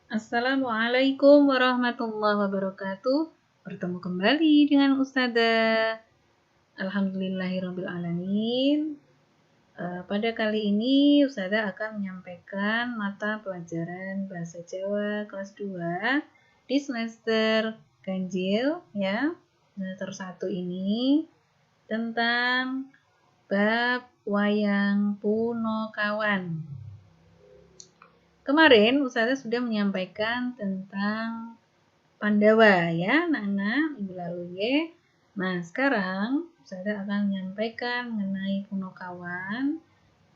Assalamualaikum warahmatullahi wabarakatuh. Bertemu kembali dengan Ustazah. Alhamdulillahirrabbilalamin. Pada kali ini Ustazah akan menyampaikan mata pelajaran Bahasa Jawa kelas 2 di semester ganjil ya. Semester 1 ini tentang bab wayang Punokawan. Kemarin Ustazah sudah menyampaikan tentang Pandawa ya, anak-anak minggu lalu ya. Nah, sekarang Ustazah akan menyampaikan mengenai Punokawan.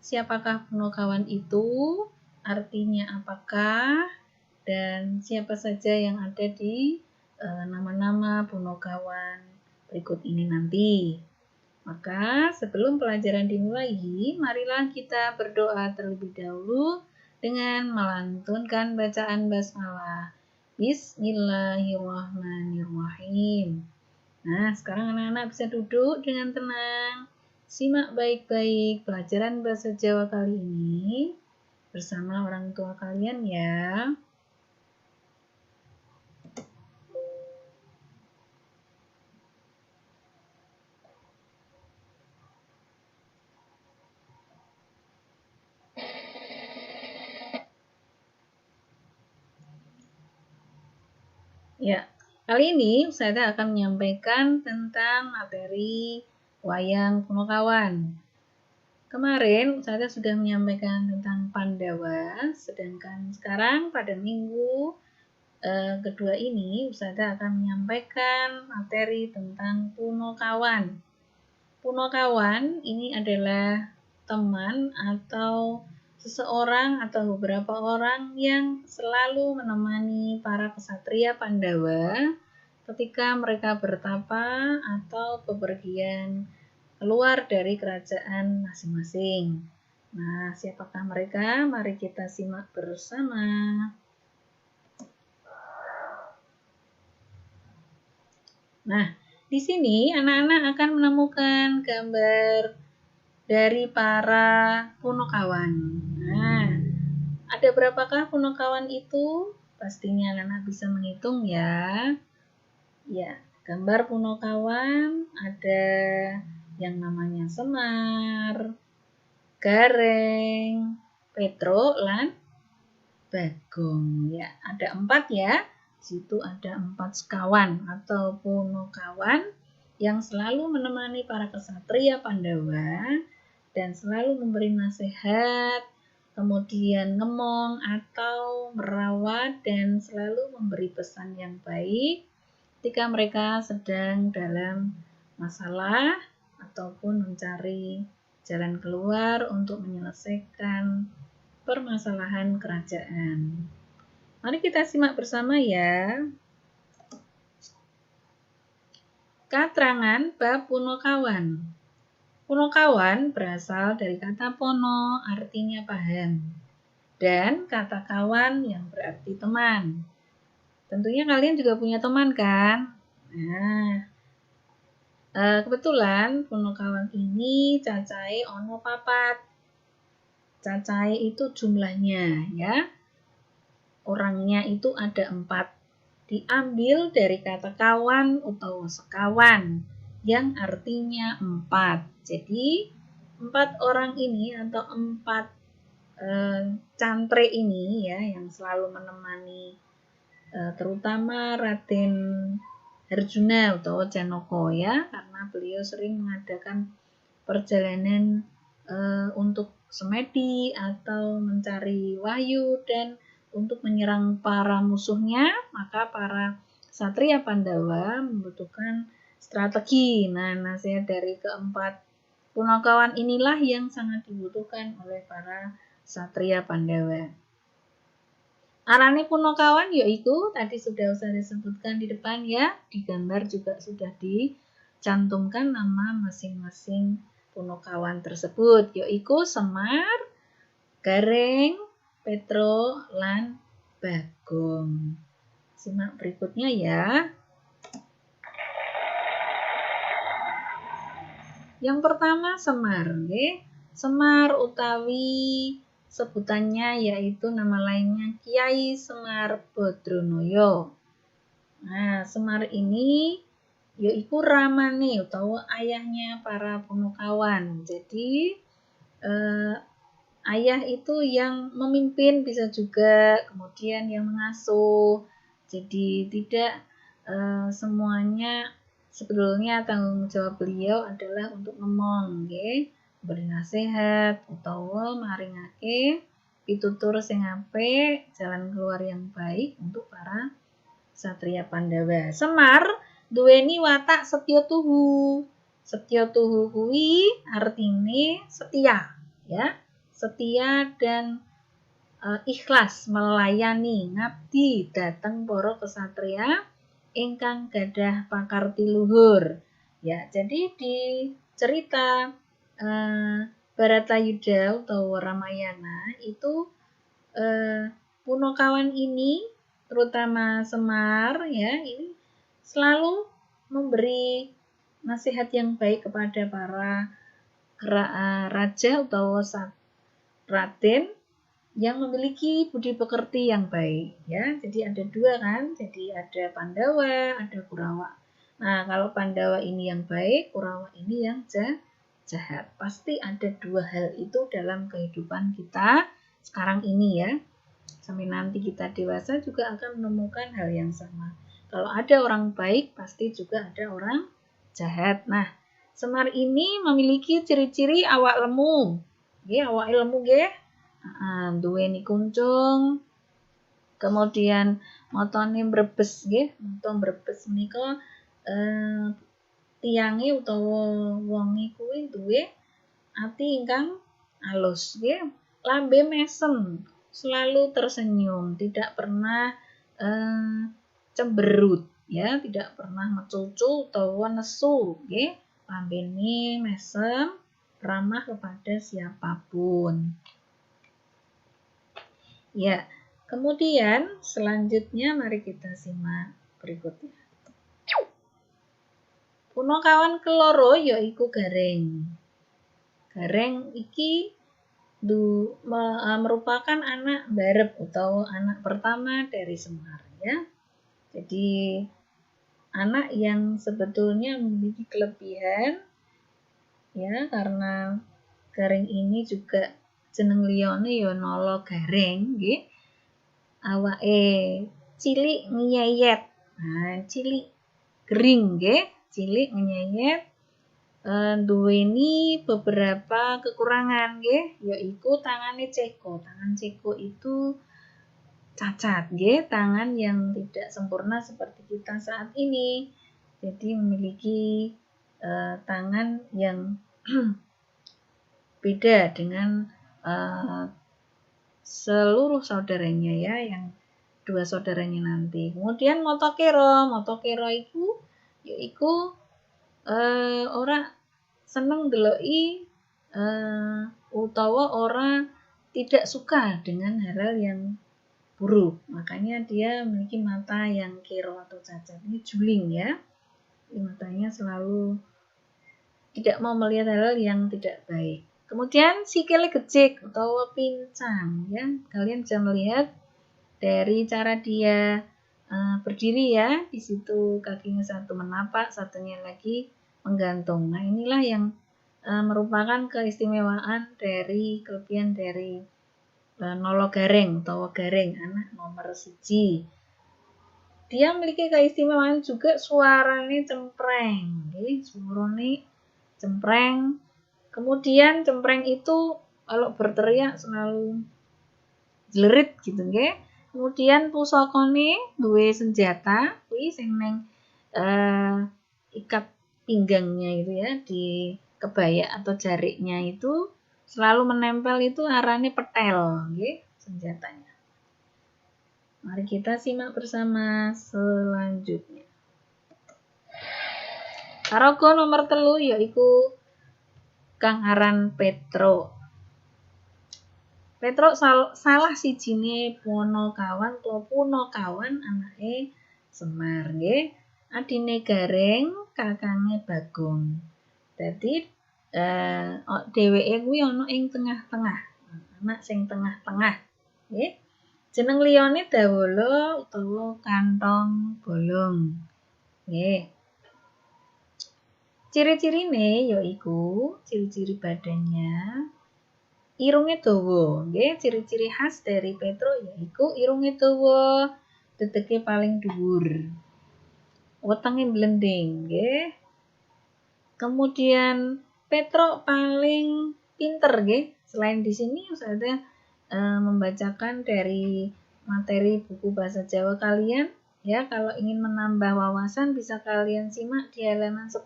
Siapakah Punokawan itu? Artinya apakah? Dan siapa saja yang ada di nama-nama Punokawan berikut ini nanti. Maka sebelum pelajaran dimulai, marilah kita berdoa terlebih dahulu dengan melantunkan bacaan basmalah. Bismillahirrahmanirrahim. Nah, sekarang anak-anak bisa duduk dengan tenang. Simak baik-baik pelajaran bahasa Jawa kali ini bersama orang tua kalian ya. Ya, kali ini saya akan menyampaikan tentang materi wayang Punokawan. Kemarin saya sudah menyampaikan tentang Pandawa, sedangkan sekarang pada minggu kedua ini Ustazah akan menyampaikan materi tentang Punokawan. Punokawan ini adalah teman atau seseorang atau beberapa orang yang selalu menemani para kesatria Pandawa ketika mereka bertapa atau bepergian keluar dari kerajaan masing-masing. Nah, siapakah mereka? Mari kita simak bersama. Nah, di sini anak-anak akan menemukan gambar dari para Punokawan. Nah, ada berapakah Punokawan itu? Pastinya anak-anak bisa menghitung ya. Ya, gambar Punokawan ada yang namanya Semar, Gareng, Petro, lan Bagong. Ya, ada 4 ya. Situ ada 4 sekawan atau Punokawan yang selalu menemani para kesatria Pandawa dan selalu memberi nasihat, kemudian ngemong atau merawat dan selalu memberi pesan yang baik ketika mereka sedang dalam masalah ataupun mencari jalan keluar untuk menyelesaikan permasalahan kerajaan. Mari kita simak bersama ya. Katrangan bab Punokawan. Punokawan berasal dari kata pono, artinya paham, dan kata kawan yang berarti teman. Tentunya kalian juga punya teman kan? Nah, kebetulan Punokawan ini cacai ono papat. Cacai itu jumlahnya ya. Orangnya itu ada 4. Diambil dari kata kawan atau sekawan yang artinya 4. Jadi 4 orang ini atau 4 cantre ini ya yang selalu menemani terutama Raden Harjuna atau Janaka ya, karena beliau sering mengadakan perjalanan untuk semedi atau mencari wahyu dan untuk menyerang para musuhnya, maka para satria Pandawa membutuhkan strategi. Nah, nasihat dari keempat Punokawan inilah yang sangat dibutuhkan oleh para satria Pandawa. Arane Punokawan yaitu tadi sudah saya disebutkan di depan ya, di gambar juga sudah dicantumkan nama masing-masing Punokawan tersebut, yaitu Semar, Gareng, Petro, lan Bagong. Simak berikutnya ya. Yang pertama Semar, Semar utawi sebutannya yaitu nama lainnya Kyai Semar Badranaya. Nah, Semar ini yaitu ramane utawa ayahnya para Punakawan. Jadi ayah itu yang memimpin bisa juga, kemudian yang mengasuh. Jadi tidak semuanya sebetulnya tanggung jawab beliau adalah untuk ngomong, nggih, beri nasihat utawa maringake pitutur sing apik, jalan keluar yang baik untuk para Satria Pandhawa. Semar duweni watak setya tuhu. Setya tuhu kuwi artine setia, ya. Setia dan ikhlas melayani ngabdi dhateng para kesatria ingkang gadah pakarti luhur. Ya, jadi di cerita Baratayuda utawa Ramayana itu Punakawan ini terutama Semar ya ini selalu memberi nasihat yang baik kepada para raja atau raden yang memiliki budi pekerti yang baik ya. Jadi ada dua kan, jadi ada Pandawa, ada Kurawa. Nah, kalau Pandawa ini yang baik, Kurawa ini yang jahat. Pasti ada dua hal itu dalam kehidupan kita sekarang ini ya. Sampai nanti kita dewasa juga akan menemukan hal yang sama. Kalau ada orang baik, pasti juga ada orang jahat. Nah, Semar ini memiliki ciri-ciri awak lemu. Nggih, awak lemu nggih. Duweni kuncung. Kemudian motone mbrebes nggih. Moto mbrebes menika tiyange utawa wonge kuwi duwe ati ingkang alus nggih. Lambe mesem. Selalu tersenyum, tidak pernah cemberut, ya, tidak pernah mecucu utawa nesu, nggih. Lambene mesem, ramah kepada siapapun. Ya, kemudian selanjutnya mari kita simak berikutnya. Punakawan keloro yaiku Gareng. Gareng iki merupakan anak barep atau anak pertama dari Semar ya. Jadi anak yang sebetulnya memiliki kelebihan ya karena Gareng ini juga jeneng liyane ya Nala Gareng nggih. Awake cilik nyeyet. Nah, cilik gering nggih, cilik nyeyet. Duweni beberapa kekurangan nggih, yaiku tangane ceko. Tangan ceko itu cacat nggih, tangan yang tidak sempurna seperti kita saat ini. Jadi memiliki tangan yang beda dengan seluruh saudaranya ya, yang dua saudaranya nanti. Kemudian Motokero iku yaiku ora seneng ndeloki utawa ora tidak suka dengan hal-hal yang buruk. Makanya dia memiliki mata yang kero atau cacat. Ini juling ya. Matanya selalu tidak mau melihat hal-hal yang tidak baik. Kemudian sikile gecik utawa pincang ya. Kalian bisa melihat dari cara dia berdiri ya, di situ kakinya satu menapak, satunya lagi menggantung. Nah, inilah yang merupakan keistimewaan dari kelebihan dari Nala Gareng atau Gareng, anak nomor 1. Dia memiliki keistimewaan juga suaranya cempreng, suaranya cempreng. Kemudian cempreng itu kalau berteriak selalu jlerit gitu nggih. Kemudian pusakane duwe senjata kuwi sing ning ikat pinggangnya itu ya, di kebaya atau jariknya itu selalu menempel itu arane petel nggih senjatanya. Mari kita simak bersama selanjutnya. Paraga nomor 3 yaiku Kang Aran Petro. Petro salah sijine Punakawan utawa Punakawan anake Semar nggih. Adine Gareng, kakange Bagong. Dadi dheweke kuwi ana ing tengah-tengah anak sing tengah-tengah. Nggih. Jeneng liyane dawala utawa kantong bolong. Nggih. Ciri-cirine yaiku ciri-ciri badannya irunge dawa. Nggih, ciri-ciri khas dari Petruk yaiku irunge dawa, dedege paling dhuwur. Wetenge blending, nggih. Kemudian Petruk paling pinter, nggih. Selain di sini Ustazah membacakan dari materi buku bahasa Jawa kalian, ya. Kalau ingin menambah wawasan bisa kalian simak di halaman 10.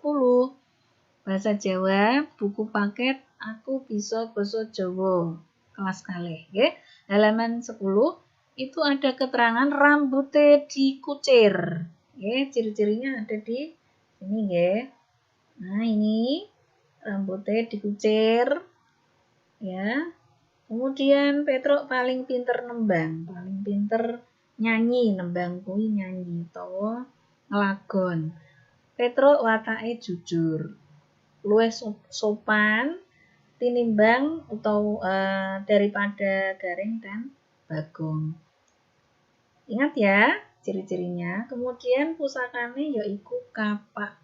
Bahasa Jawa, buku paket Aku Bisa Basa Jawa kelas kalih, nggih. Halaman 10 itu ada keterangan rambutnya dikucir. Nggih, ciri-cirinya ada di sini, nggih. Nah, ini rambutnya dikucir, ya. Kemudian Petruk paling pinter nembang, paling pinter nyanyi, nembang kuwi nyanyi utawa nglagon. Petruk watake jujur, luwih sopan tinimbang utawa daripada Gareng dan Bagong. Ingat ya ciri-cirinya. Kemudian pusakane yaiku kapak.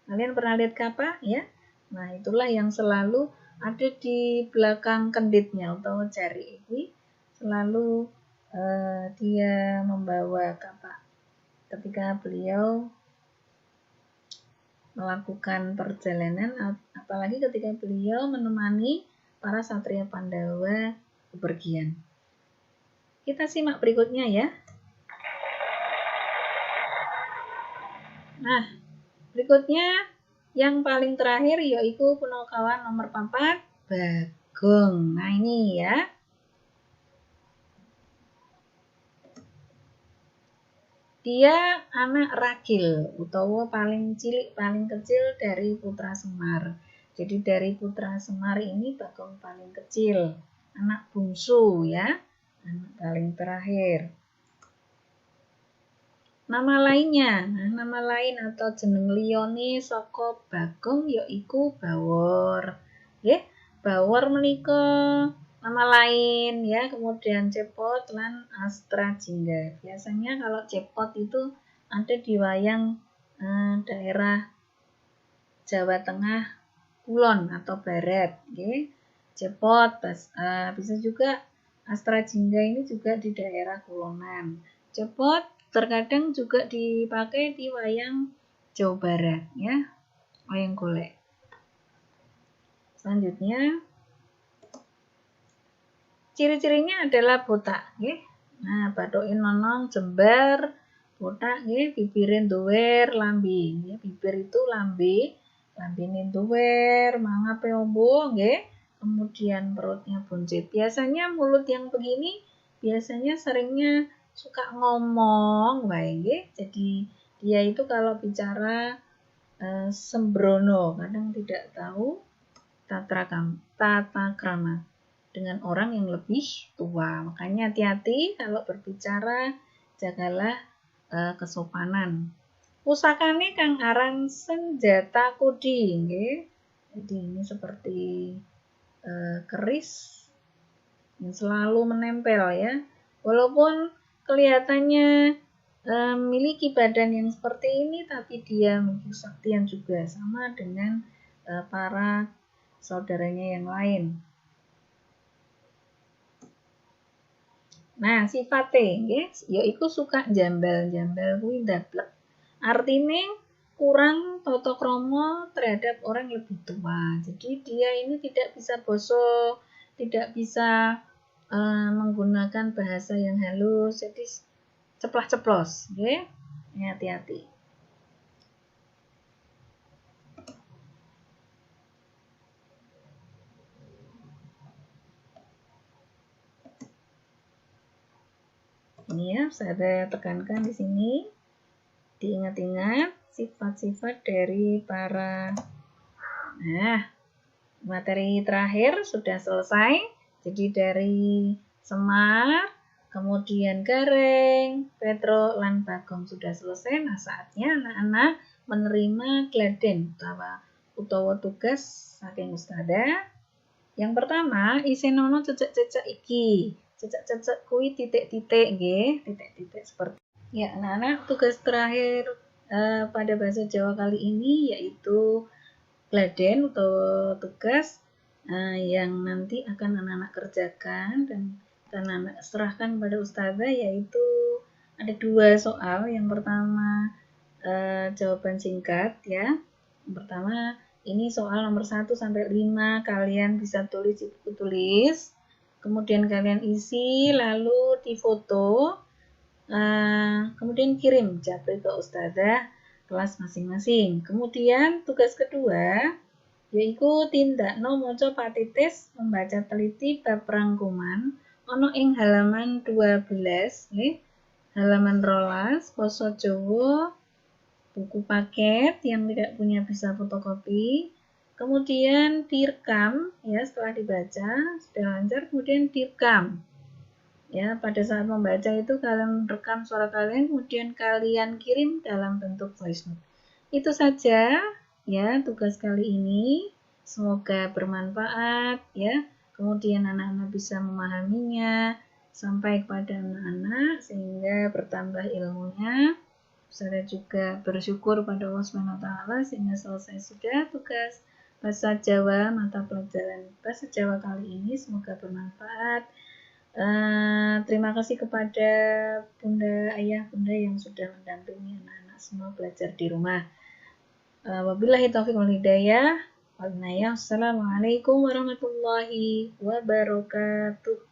Kalian pernah lihat kapak ya? Nah, itulah yang selalu ada di belakang kenditnya atau jari ini, selalu dia membawa kapak ketika beliau melakukan perjalanan, apalagi ketika beliau menemani para satria Pandawa bepergian. Kita simak berikutnya ya. Nah, berikutnya yang paling terakhir yaitu Punakawan nomor 4, Bagong. Nah, ini ya. Dia anak ragil utawa paling cilik, paling kecil dari Putra Semar. Jadi dari Putra Semar ini Bagong paling kecil, anak bungsu ya, anak paling terakhir. Nama lainnya, nama lain atau jeneng liyane saka Bagong yaiku Bawor. Nggih, Bawor menika nama lain ya, kemudian Cepot lan Astra Jingga. Biasanya kalau Cepot itu ada di wayang daerah Jawa Tengah Kulon atau Barat, nggih. Cepot bisa juga Astra Jingga ini juga di daerah Kulonan. Cepot terkadang juga dipakai di wayang Jawa Barat ya, wayang golek. Selanjutnya ciri-cirinya adalah botak nggih. Nah, bathuke nonong jembar, botak nggih, bibire nduwer, lambe nggih. Bibir itu lambe, lambene nduwer, mangape ombo nggih. Kemudian perutnya buncit. Biasanya mulut yang begini biasanya seringnya suka ngomong wae nggih. Jadi dia itu kalau bicara sembrono, kadang tidak tahu tata krama dengan orang yang lebih tua. Makanya hati-hati kalau berbicara, jagalah kesopanan. Pusakane kang aran senjata kudi nggih. Jadi ini seperti keris yang selalu menempel ya. Walaupun kelihatannya memiliki badan yang seperti ini, tapi dia memiliki kesaktian juga sama dengan para saudaranya yang lain. Nah, sifate nggih yaiku suka jambal-jambal kuwi ndablek. Artine kurang tata krama terhadap orang lebih tua. Jadi dia ini tidak bisa basa, tidak bisa menggunakan bahasa yang halus, jadi ceplas-ceplos, nggih. Hati-hati. Ini ya, saya tekankan di sini. Diingat-ingat sifat-sifat dari para. Nah, materi terakhir sudah selesai. Jadi dari Semar, kemudian Gareng, Petruk, lan Bagong sudah selesai. Nah, saatnya anak-anak menerima gladen utawa tugas saking Ustazah. Yang pertama, isenono cecek-cecek iki. Cecek-cecek kuwi titik-titik nggih, titik-titik seperti. Ya, anak-anak, tugas terakhir pada bahasa Jawa kali ini yaitu gladen atau tugas yang nanti akan anak-anak kerjakan dan anak-anak serahkan pada ustazah, yaitu ada 2 soal. Yang pertama jawaban singkat ya. Yang pertama ini soal nomor 1 sampai 5, kalian bisa tulis di buku tulis. Kemudian kalian isi lalu difoto. Kemudian kirim japri ke ustazah kelas masing-masing. Kemudian tugas kedua yaitu tindakno maca patitis membaca teliti bab rangkuman ana ing halaman 12 nggih. Halaman 12 basa Jawa buku paket yang tidak punya bisa fotokopi, kemudian direkam ya, setelah dibaca sudah lancar, kemudian direkam ya. Pada saat membaca itu kalian rekam suara kalian, kemudian kalian kirim dalam bentuk voice note. Itu saja ya tugas kali ini, semoga bermanfaat ya, kemudian anak-anak bisa memahaminya sampai kepada anak-anak sehingga bertambah ilmunya. Saya juga bersyukur pada Allah SWT sehingga selesai sudah tugas bahasa Jawa, mata pelajaran bahasa Jawa kali ini. Semoga bermanfaat. Terima kasih kepada Bunda, Ayah, Bunda yang sudah mendampingi anak-anak semua belajar di rumah. Wabillahi taufiq wal hidayah. Wassalamualaikum warahmatullahi wabarakatuh.